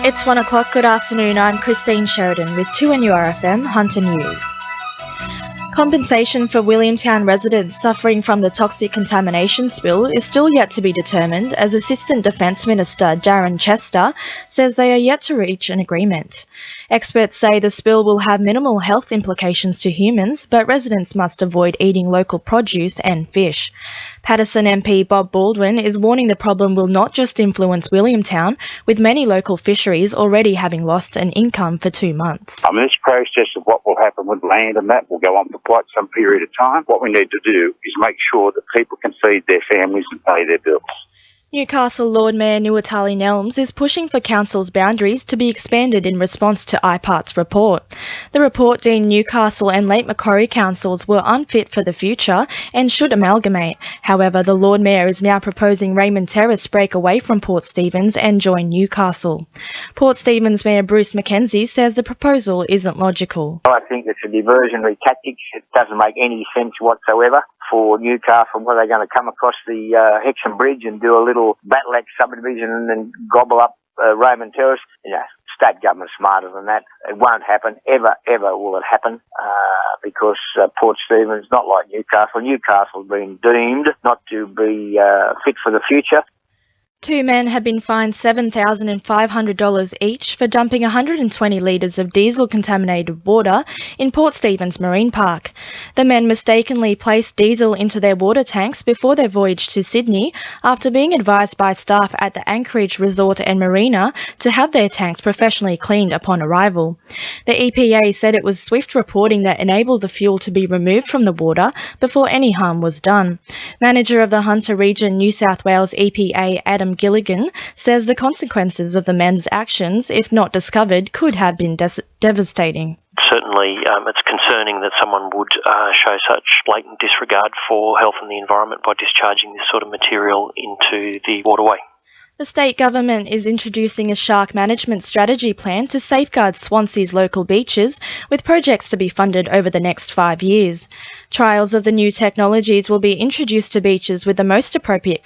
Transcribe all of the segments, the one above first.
It's 1 o'clock. Good afternoon. I'm Christine Sheridan with 2NURFM Hunter News. Compensation for Williamtown residents suffering from the toxic contamination spill is still yet to be determined, as Assistant Defence Minister Darren Chester says they are yet to reach an agreement. Experts say the spill will have minimal health implications to humans, but residents must avoid eating local produce and fish. Paterson MP Bob Baldwin is warning the problem will not just influence Williamtown, with many local fisheries already having lost an income for 2 months. This process of what will happen with land and that will go on for quite some period of time. What we need to do is make sure that people can feed their families and pay their bills. Newcastle Lord Mayor Nuatali Nelms is pushing for council's boundaries to be expanded in response to IPART's report. The report deemed Newcastle and Lake Macquarie councils were unfit for the future and should amalgamate. However, the Lord Mayor is now proposing Raymond Terrace break away from Port Stephens and join Newcastle. Port Stephens Mayor Bruce McKenzie says the proposal isn't logical. I think it's a diversionary tactic. It doesn't make any sense whatsoever for Newcastle. Where they're going to come across the Hexham Bridge and do a little Battle Act subdivision and then gobble up Raymond Terrace. State government's smarter than that. It won't happen. Ever will it happen because Port Stephens, not like Newcastle. Newcastle's been deemed not to be fit for the future. 2 men have been fined $7,500 each for dumping 120 litres of diesel-contaminated water in Port Stephens Marine Park. The men mistakenly placed diesel into their water tanks before their voyage to Sydney after being advised by staff at the Anchorage Resort and Marina to have their tanks professionally cleaned upon arrival. The EPA said it was swift reporting that enabled the fuel to be removed from the water before any harm was done. Manager of the Hunter Region New South Wales EPA Adam Gilligan says the consequences of the men's actions, if not discovered, could have been devastating. Certainly, it's concerning that someone would show such blatant disregard for health and the environment by discharging this sort of material into the waterway. The state government is introducing a shark management strategy plan to safeguard Swansea's local beaches, with projects to be funded over the next 5 years. Trials of the new technologies will be introduced to beaches with the most appropriate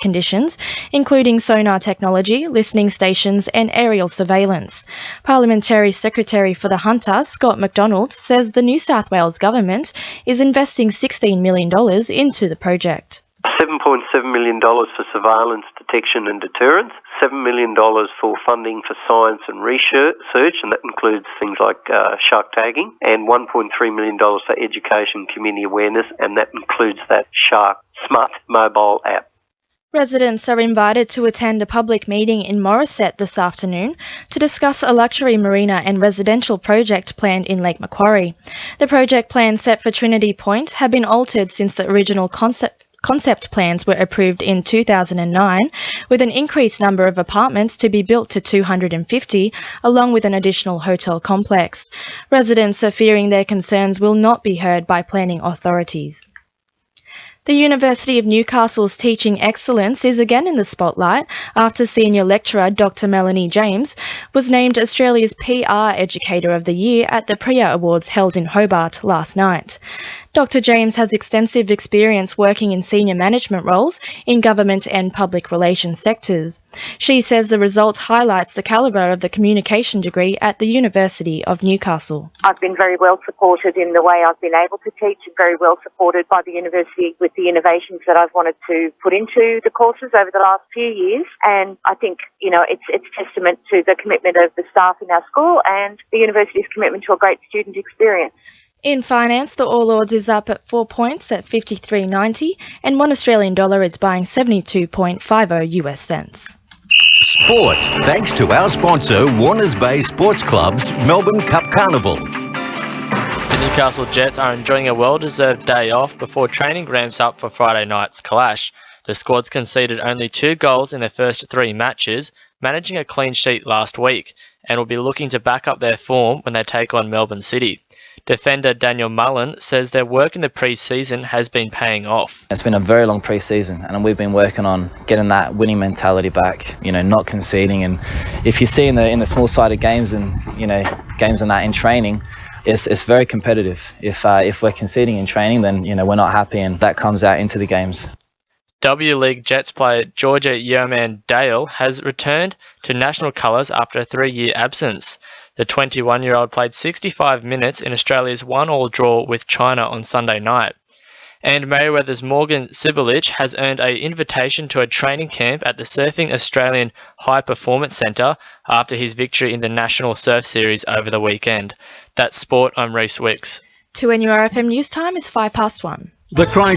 conditions, including sonar technology, listening stations and aerial surveillance. Parliamentary Secretary for the Hunter, Scott MacDonald, says the New South Wales government is investing $16 million into the project. $7.7 million for surveillance, detection and deterrence, $7 million for funding for science and research, and that includes things like shark tagging, and $1.3 million for education, community awareness, and that includes that Shark Smart mobile app. Residents are invited to attend a public meeting in Morisset this afternoon to discuss a luxury marina and residential project planned in Lake Macquarie. The project plans set for Trinity Point have been altered since the original concept plans were approved in 2009, with an increased number of apartments to be built to 250, along with an additional hotel complex. Residents are fearing their concerns will not be heard by planning authorities. The University of Newcastle's teaching excellence is again in the spotlight after senior lecturer Dr. Melanie James was named Australia's PR Educator of the Year at the Priya Awards held in Hobart last night. Dr. James has extensive experience working in senior management roles in government and public relations sectors. She says the result highlights the calibre of the communication degree at the University of Newcastle. I've been very well supported in the way I've been able to teach, and very well supported by the university with the innovations that I've wanted to put into the courses over the last few years. And I think, it's testament to the commitment of the staff in our school and the university's commitment to a great student experience. In finance, the All Ords is up at 4 points at 53.90, and $1 Australian is buying 72.50 US cents. Sport, thanks to our sponsor, Warners Bay Sports Club's Melbourne Cup Carnival. The Newcastle Jets are enjoying a well-deserved day off before training ramps up for Friday night's clash. The squad's conceded only 2 goals in their first 3 matches, managing a clean sheet last week, and will be looking to back up their form when they take on Melbourne City. Defender Daniel Mullen says their work in the pre-season has been paying off. It's been a very long pre-season, and we've been working on getting that winning mentality back, not conceding. And if you see in the small-sided games and games and that in training, it's very competitive. If we're conceding in training, then we're not happy, and that comes out into the games. W League Jets player Georgia Yeoman Dale has returned to national colours after a 3-year absence. The 21-year-old played 65 minutes in Australia's 1-1 draw with China on Sunday night. And Merewether's Morgan Sibulich has earned an invitation to a training camp at the Surfing Australian High Performance Centre after his victory in the National Surf Series over the weekend. That's sport. I'm Reece Wicks. 2NURFM News Time is 1:05. The cry